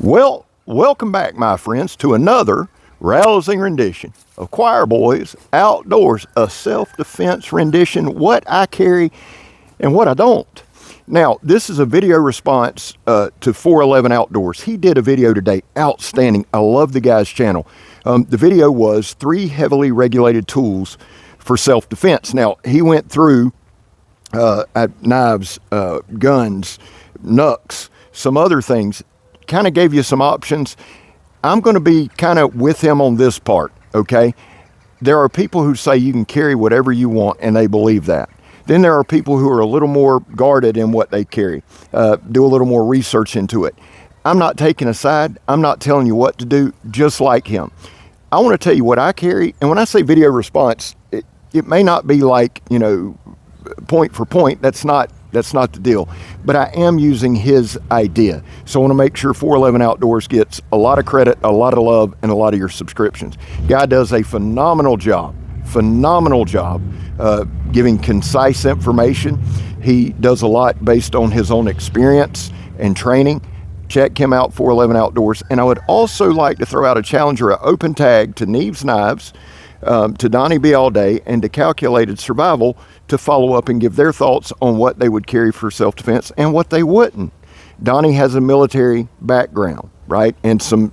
Well, welcome back, my friends, to another rousing rendition of Choir Boys Outdoors, a self-defense rendition, what I carry and what I don't. Now, this is a video response to 411 Outdoors. He did a video today, outstanding. I love the guy's channel. The video was 3 heavily regulated tools for self-defense. Now, he went through knives, guns, knucks, some other things, kind of gave you some options. I'm going to be kind of with him on this part, okay? There are people who say you can carry whatever you want, and they believe that. Then there are people who are a little more guarded in what they carry, do a little more research into it. I'm not taking a side. I'm not telling you what to do, just like him. I want to tell you what I carry, and when I say video response, it may not be like, you know, point for point. That's not the deal. But I am using his idea. So I want to make sure 411 Outdoors gets a lot of credit, a lot of love, and a lot of your subscriptions. Guy does a phenomenal job giving concise information. He does a lot based on his own experience and training. Check him out, 411 Outdoors. And I would also like to throw out a challenge or an open tag to Neves Knives, to Donnie B. All Day, and to Calculated Survival to follow up and give their thoughts on what they would carry for self-defense and what they wouldn't. Donnie has a military background, right? And some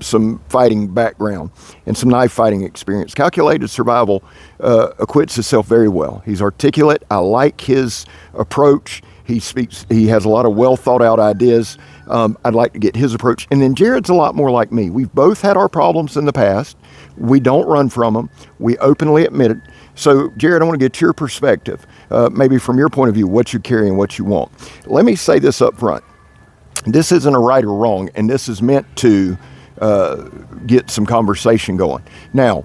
fighting background and some knife fighting experience. Calculated Survival acquits himself very well. He's articulate. I like his approach. He has a lot of well thought out ideas. I'd like to get his approach. And then Jared's a lot more like me. We've both had our problems in the past. We don't run from them. We openly admit it. So, Jared, I want to get your perspective, maybe from your point of view, what you carry and what you want. Let me say this up front. This isn't a right or wrong, and this is meant to get some conversation going. Now,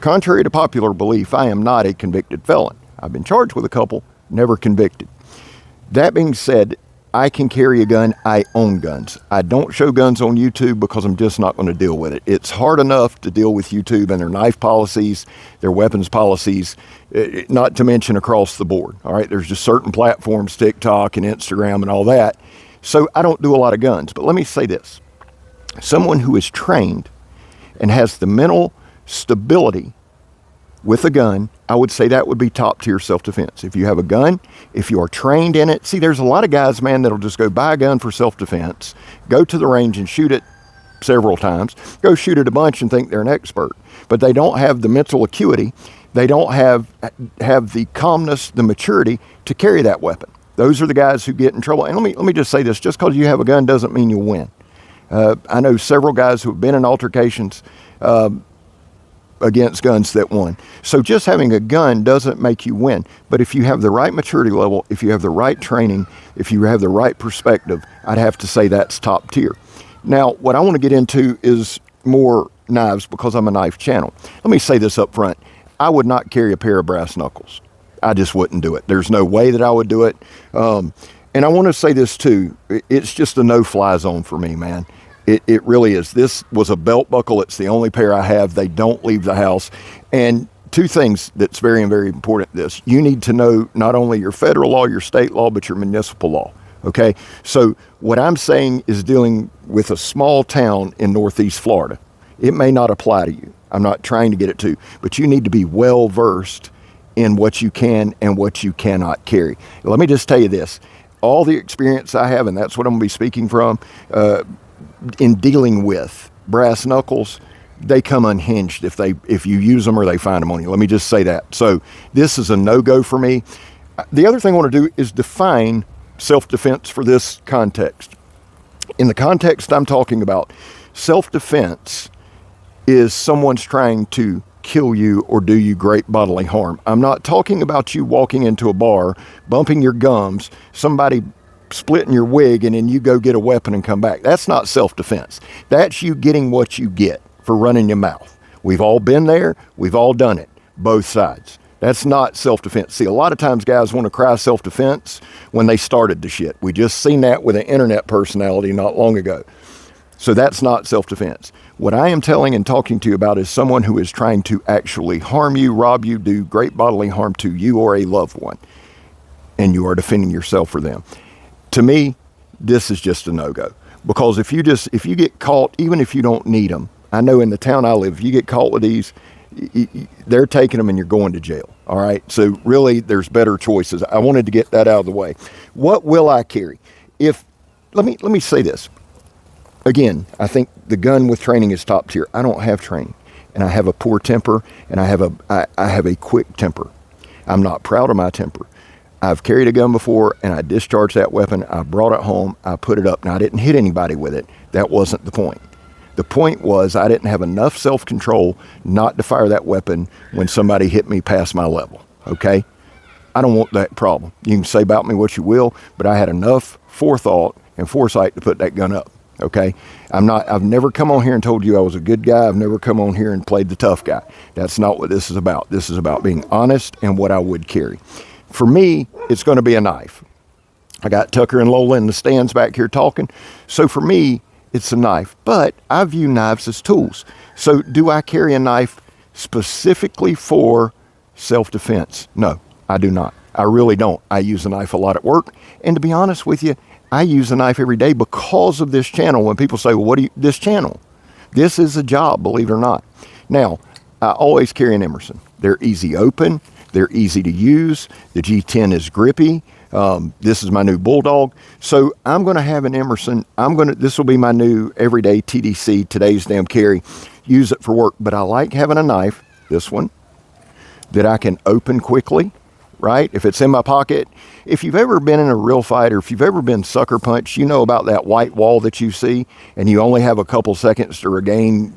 contrary to popular belief, I am not a convicted felon. I've been charged with a couple, never convicted. That being said, I can carry a gun. I own guns. I don't show guns on YouTube because I'm just not going to deal with it. It's hard enough to deal with YouTube and their knife policies, their weapons policies, not to mention across the board. All right, there's just certain platforms, TikTok and Instagram and all that. So I don't do a lot of guns. But let me say this. Someone who is trained and has the mental stability with a gun, I would say that would be top tier self-defense. If you have a gun, if you are trained in it. See, there's a lot of guys, man, that'll just go buy a gun for self-defense, go to the range and shoot it several times, go shoot it a bunch and think they're an expert. But they don't have the mental acuity. They don't have the calmness, the maturity to carry that weapon. Those are the guys who get in trouble. And let me just say this, just because you have a gun doesn't mean you'll win. I know several guys who have been in altercations against guns that won. So just having a gun doesn't make you win. But if you have the right maturity level, if you have the right training, if you have the right perspective, I'd have to say that's top tier. Now, what I want to get into is more knives because I'm a knife channel. Let me say this up front. I would not carry a pair of brass knuckles. I just wouldn't do it. There's no way that I would do it. And I want to say this too. It's just a no-fly zone for me, man. It really is. This was a belt buckle. It's the only pair I have. They don't leave the house. And 2 things that's very, very important this. You need to know not only your federal law, your state law, but your municipal law. Okay? So what I'm saying is dealing with a small town in Northeast Florida. It may not apply to you. I'm not trying to get it to. But you need to be well versed in what you can and what you cannot carry. Let me just tell you this. All the experience I have, and that's what I'm going to be speaking from, in dealing with brass knuckles, they come unhinged if you use them or they find them on you. Let me just say that. So this is a no-go for me. The other thing I want to do is define self-defense for this context. In the context I'm talking about, self-defense is someone's trying to kill you or do you great bodily harm. I'm not talking about you walking into a bar, bumping your gums, somebody splitting your wig, and then you go get a weapon and come back. That's not self-defense. That's you getting what you get for running your mouth. We've all been there. We've all done it. Both sides. That's not self-defense. See, a lot of times guys want to cry self-defense when they started the shit. We just seen that with an internet personality not long ago. So that's not self-defense. What I am telling and talking to you about is someone who is trying to actually harm you, rob you, do great bodily harm to you or a loved one, and you are defending yourself for them. To me, this is just a no-go. Because if you get caught, even if you don't need them, I know in the town I live, if you get caught with these, they're taking them and you're going to jail. All right. So really, there's better choices. I wanted to get that out of the way. What will I carry? Let me say this. Again, I think the gun with training is top tier. I don't have training, and I have a poor temper, and I have a quick temper. I'm not proud of my temper. I've carried a gun before, and I discharged that weapon. I brought it home. I put it up. Now, I didn't hit anybody with it. That wasn't the point. The point was I didn't have enough self-control not to fire that weapon when somebody hit me past my level, okay? I don't want that problem. You can say about me what you will, but I had enough forethought and foresight to put that gun up, okay? I've never come on here and told you I was a good guy. I've never come on here and played the tough guy. That's not what this is about. This is about being honest and what I would carry. For me, it's going to be a knife. I got Tucker and Lola in the stands back here talking. So for me, it's a knife, but I view knives as tools. So do I carry a knife specifically for self-defense? No, I do not. I really don't. I use a knife a lot at work. And to be honest with you, I use a knife every day because of this channel. When people say, well, this channel? This is a job, believe it or not. Now, I always carry an Emerson. They're easy open. They're easy to use. The G10 is grippy. This is my new Bulldog. So I'm going to have an Emerson. This will be my new everyday TDC, today's damn carry. Use it for work. But I like having a knife, this one, that I can open quickly, right? If it's in my pocket. If you've ever been in a real fight, or if you've ever been sucker punched, you know about that white wall that you see, and you only have a couple seconds to regain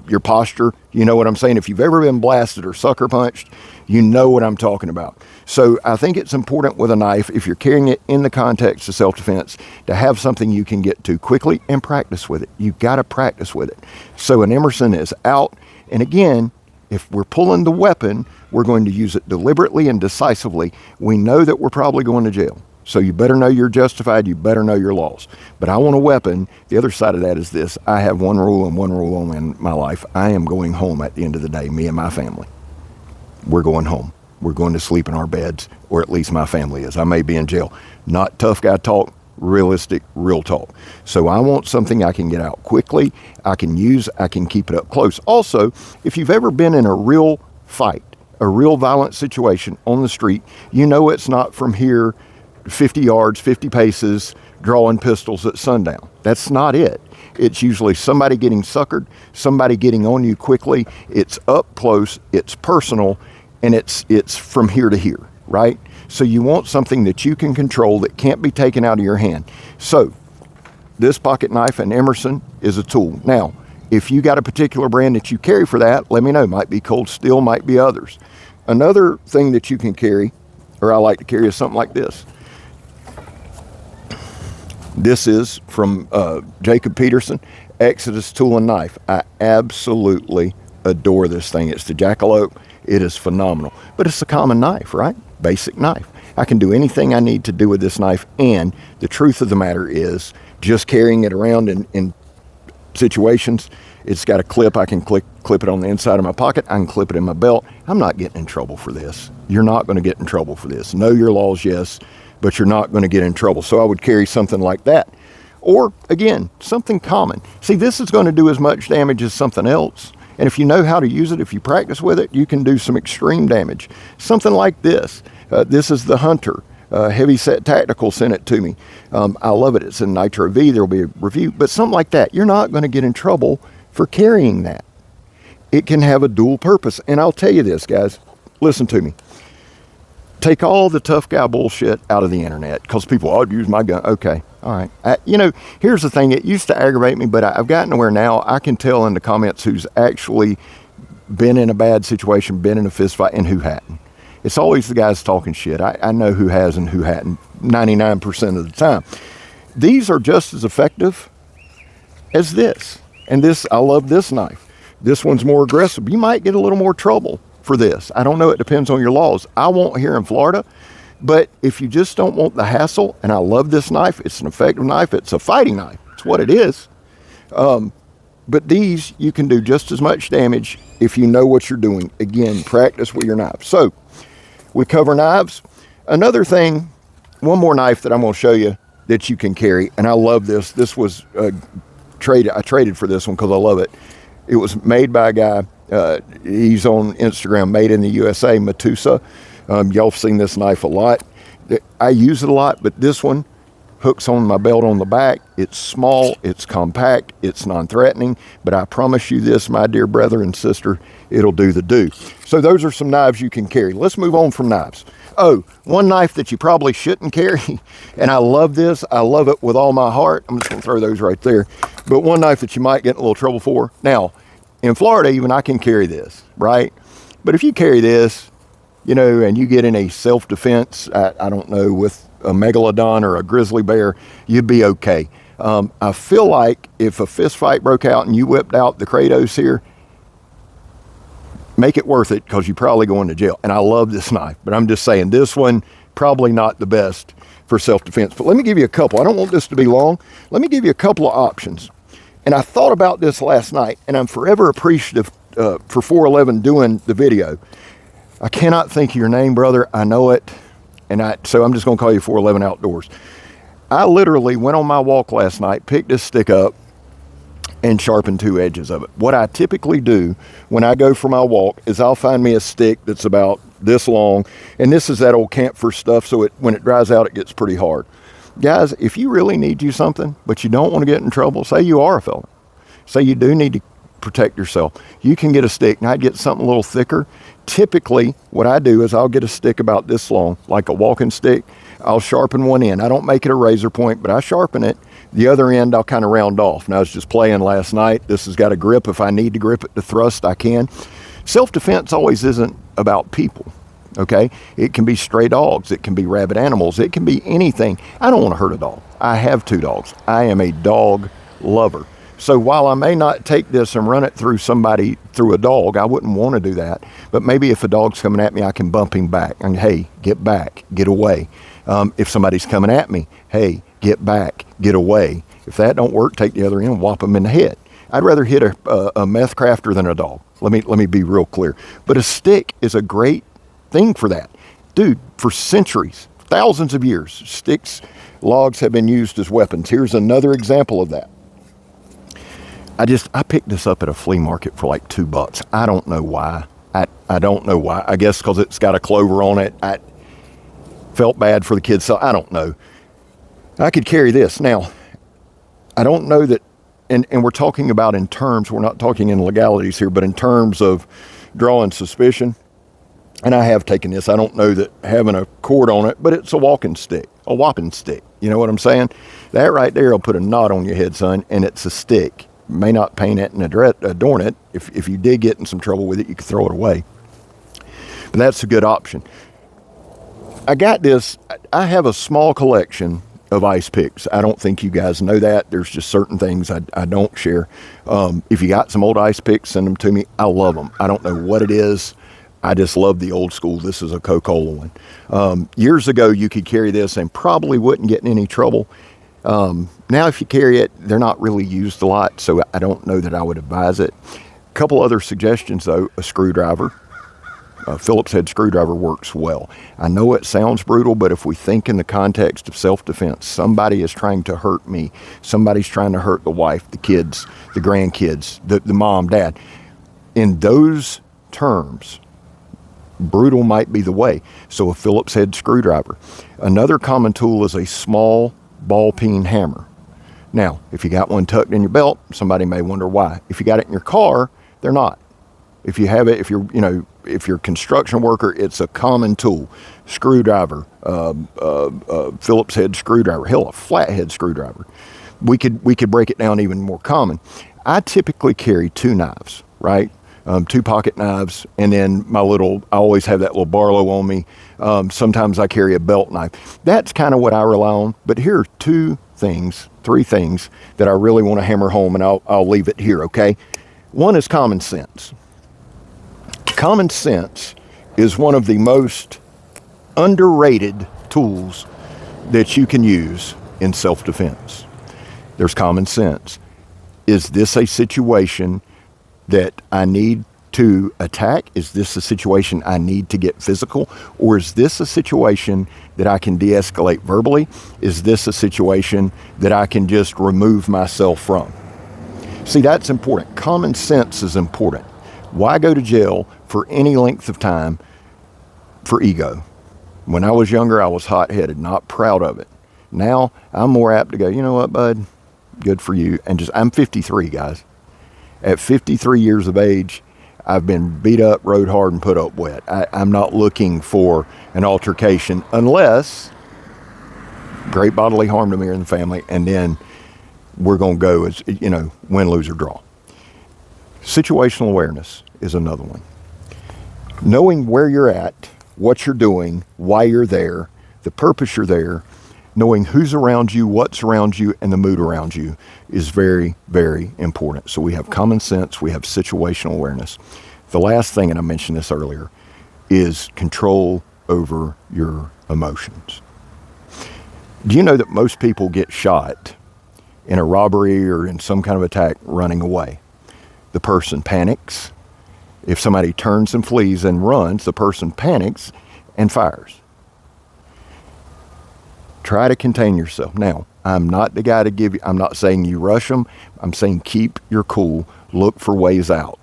your posture. You know what I'm saying? If you've ever been blasted or sucker punched, you know what I'm talking about. So I think it's important with a knife, if you're carrying it in the context of self-defense, to have something you can get to quickly and practice with it. You've got to practice with it. So an Emerson is out. And again, if we're pulling the weapon, we're going to use it deliberately and decisively. We know that we're probably going to jail. So you better know you're justified. You better know your laws. But I want a weapon. The other side of that is this. I have one rule and one rule only in my life. I am going home at the end of the day, me and my family. We're going home. We're going to sleep in our beds, or at least my family is. I may be in jail. Not tough guy talk, realistic, real talk. So I want something I can get out quickly, I can use, I can keep it up close. Also, if you've ever been in a real fight, a real violent situation on the street, you know it's not from here 50 yards, 50 paces, drawing pistols at sundown. That's not it. It's usually somebody getting suckered, somebody getting on you quickly. It's up close, it's personal, and it's from here to here, right? So you want something that you can control that can't be taken out of your hand. So this pocket knife and Emerson is a tool. Now, if you got a particular brand that you carry for that, let me know. Might be Cold Steel, might be others. Another thing that you can carry, or I like to carry, is something like this. This is from Jacob Peterson, Exodus Tool and Knife. I absolutely adore this thing. It's the Jackalope. It is phenomenal. But it's a common knife, right? Basic knife. I can do anything I need to do with this knife. And the truth of the matter is, just carrying it around in situations, it's got a clip. I can clip it on the inside of my pocket. I can clip it in my belt. I'm not getting in trouble for this. You're not going to get in trouble for this. Know your laws, yes, but you're not going to get in trouble. So I would carry something like that. Or, again, something common. See, this is going to do as much damage as something else. And if you know how to use it, if you practice with it, you can do some extreme damage. Something like this. This is the Hunter. Heavy Set Tactical sent it to me. I love it. It's in Nitro V. There will be a review. But something like that. You're not going to get in trouble for carrying that. It can have a dual purpose. And I'll tell you this, guys. Listen to me. Take all the tough guy bullshit out of the internet, because people, I'd use my gun. Okay, all right. Here's the thing. It used to aggravate me, but I've gotten to where now I can tell in the comments who's actually been in a bad situation, been in a fist fight, and who hadn't. It's always the guys talking shit. I know who has and who hadn't 99% of the time. These are just as effective as this. And this, I love this knife. This one's more aggressive. You might get a little more trouble for this. I don't know. It depends on your laws. I won't here in Florida, but if you just don't want the hassle, and I love this knife, it's an effective knife. It's a fighting knife. It's what it is. But these, you can do just as much damage if you know what you're doing. Again, practice with your knives. So we cover knives. Another thing, one more knife that I'm going to show you that you can carry, and I love this. This was I traded for this one because I love it. It was made by a guy. He's on Instagram, Made in the USA, Matusa. Y'all have seen this knife a lot. I use it a lot, but this one hooks on my belt on the back. It's small, it's compact, it's non-threatening, but I promise you this, my dear brother and sister, it'll do the do. So those are some knives you can carry. Let's move on from knives. Oh, one knife that you probably shouldn't carry, and I love this. I love it with all my heart. I'm just going to throw those right there. But one knife that you might get in a little trouble for. Now, in Florida, even I can carry this, right? But if you carry this, you know, and you get in a self-defense, I don't know, with a megalodon or a grizzly bear, you'd be okay. I feel like if a fist fight broke out and you whipped out the Kratos here, make it worth it, because you're probably going to jail. And I love this knife, but I'm just saying this one, probably not the best for self-defense. But let me give you a couple. I don't want this to be long. Let me give you a couple of options. And I thought about this last night, and I'm forever appreciative for 411 doing the video. I cannot think of your name, brother. I know it. So I'm just going to call you 411 Outdoors. I literally went on my walk last night, picked this stick up, and sharpen two edges of it. What I typically do when I go for my walk is I'll find me a stick that's about this long, and this is that old camphor stuff, so when it dries out, it gets pretty hard. Guys, if you really need you something, but you don't want to get in trouble, say you are a felon, say you do need to protect yourself, you can get a stick. Now I'd get something a little thicker. Typically, what I do is I'll get a stick about this long, like a walking stick. I'll sharpen one end. I don't make it a razor point, but I sharpen it. The other end, I'll kind of round off. Now, I was just playing last night. This has got a grip. If I need to grip it to thrust, I can. Self-defense always isn't about people, okay? It can be stray dogs. It can be rabid animals. It can be anything. I don't want to hurt a dog. I have 2 dogs. I am a dog lover. So while I may not take this and run it through a dog, I wouldn't want to do that. But maybe if a dog's coming at me, I can bump him back. And hey, get back, get away. If somebody's coming at me, hey, get back, get away. If that don't work, take the other end and whop them in the head. I'd rather hit a meth crafter than a dog. Let me be real clear. But a stick is a great thing for that. Dude, for centuries, thousands of years, sticks, logs have been used as weapons. Here's another example of that. I picked this up at a flea market for like $2. I don't know why. I don't know why. I guess because it's got a clover on it. I felt bad for the kids, so I don't know. I could carry this. Now, I don't know that, and we're talking about in terms, we're not talking in legalities here, but in terms of drawing suspicion, and I have taken this. I don't know that having a cord on it, but it's a walking stick, a whopping stick. You know what I'm saying? That right there will put a knot on your head, son, and it's a stick. May not paint it and adorn it. If you did get in some trouble with it, you could throw it away. But that's a good option. I got this. I have a small collection of ice picks. I don't think you guys know that. There's just certain things I don't share. If you got some old ice picks, send them to me. I love them. I don't know what it is. I just love the old school. This is a Coca-Cola one. Years ago, you could carry this and probably wouldn't get in any trouble. Now, if you carry it, they're not really used a lot, so I don't know that I would advise it. A couple other suggestions, though. A screwdriver. A Phillips head screwdriver works well. I know it sounds brutal, but if we think in the context of self-defense, somebody is trying to hurt me. Somebody's trying to hurt the wife, the kids, the grandkids, the mom, dad. In those terms, brutal might be the way. So a Phillips head screwdriver. Another common tool is a small ball peen hammer. Now, if you got one tucked in your belt, somebody may wonder why. If you got it in your car, they're not. If you have it, if you're a construction worker, it's a common tool. Screwdriver, Phillips head screwdriver, hell, a flathead screwdriver. We could break it down even more common. I typically carry 2 knives, right? 2 pocket knives, and then I always have that little Barlow on me. Sometimes I carry a belt knife. That's kind of what I rely on. But here are 3 things that I really want to hammer home, and I'll leave it here, okay? One is common sense. Common sense is one of the most underrated tools that you can use in self-defense. There's common sense. Is this a situation that I need to attack? Is this a situation I need to get physical? Or is this a situation that I can de-escalate verbally? Is this a situation that I can just remove myself from? See, that's important. Common sense is important. Why go to jail for any length of time for ego? When I was younger, I was hot-headed, not proud of it. Now, I'm more apt to go, you know what, bud? Good for you. And I'm 53, guys. At 53 years of age, I've been beat up, rode hard, and put up wet. I'm not looking for an altercation unless great bodily harm to me or the family, and then we're going to go as, win, lose, or draw. Situational awareness is another one. Knowing where you're at, what you're doing, why you're there, the purpose you're there, knowing who's around you, what's around you, and the mood around you is very, very important. So we have common sense, we have situational awareness. The last thing, and I mentioned this earlier, is control over your emotions. Do you know that most people get shot in a robbery or in some kind of attack running away? The person panics. If somebody turns and flees and runs, the person panics and fires. Try to contain yourself. Now, I'm not the guy to give you, I'm not saying you rush them. I'm saying keep your cool. Look for ways out.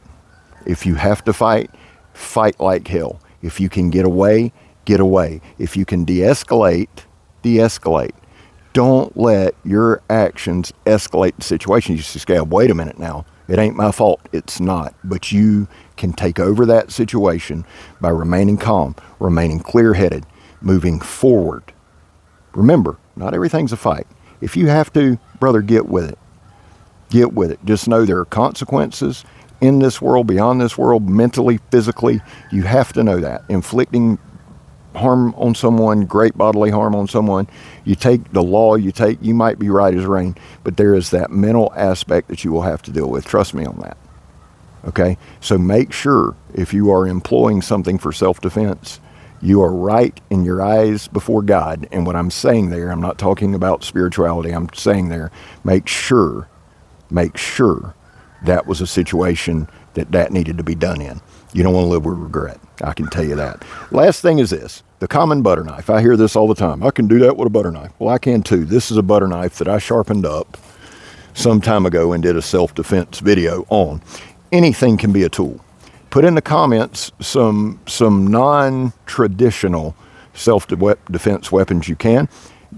If you have to fight, fight like hell. If you can get away, get away. If you can de-escalate, de-escalate. Don't let your actions escalate the situation. You just go, wait a minute now. It ain't my fault. It's not. But you can take over that situation by remaining calm, remaining clear-headed, moving forward. Remember, not everything's a fight. If you have to, brother, get with it. Get with it. Just know there are consequences in this world, beyond this world, mentally, physically. You have to know that. Inflicting harm on someone, great bodily harm on someone, you take the law, you might be right as rain, but there is that mental aspect that you will have to deal with. Trust me on that. Okay? So make sure if you are employing something for self-defense, you are right in your eyes before God. And what I'm saying there, I'm not talking about spirituality. I'm saying there, make sure that was a situation that needed to be done in. You don't want to live with regret. I can tell you that. Last thing is this, the common butter knife. I hear this all the time. I can do that with a butter knife. Well, I can too. This is a butter knife that I sharpened up some time ago and did a self-defense video on. Anything can be a tool. Put in the comments some non-traditional self-defense weapons you can.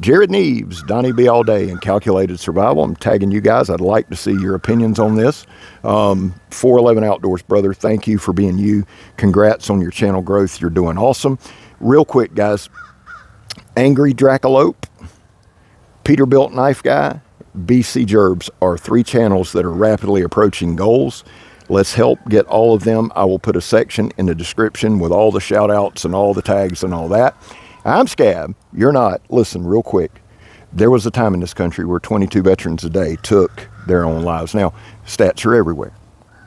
Jared Neves, Donnie B all day, and Calculated Survival. I'm tagging you guys. I'd like to see your opinions on this. 411 Outdoors, brother. Thank you for being you. Congrats on your channel growth. You're doing awesome. Real quick, guys. Angry Dracolope, Peterbilt Knife Guy, BC Gerbs are 3 channels that are rapidly approaching goals. Let's help get all of them. I will put a section in the description with all the shout outs and all the tags and all that. I'm Scab. You're not. Listen, real quick. There was a time in this country where 22 veterans a day took their own lives. Now, stats are everywhere.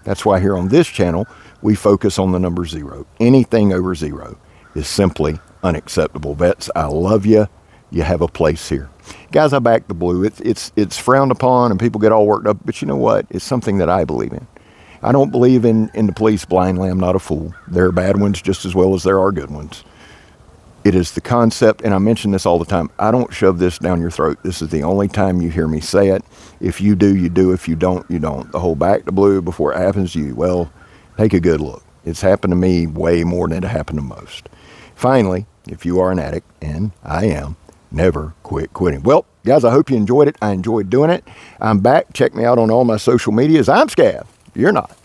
That's why here on this channel, we focus on the number 0. Anything over 0 is simply unacceptable. Vets, I love you. You have a place here. Guys, I back the blue. It's frowned upon and people get all worked up. But you know what? It's something that I believe in. I don't believe in the police blindly. I'm not a fool. There are bad ones just as well as there are good ones. It is the concept, and I mention this all the time. I don't shove this down your throat. This is the only time you hear me say it. If you do, you do. If you don't, you don't. The whole back to blue before it happens to you. Well, take a good look. It's happened to me way more than it happened to most. Finally, if you are an addict, and I am, never quit quitting. Well, guys, I hope you enjoyed it. I enjoyed doing it. I'm back. Check me out on all my social medias. I'm Scab. You're not.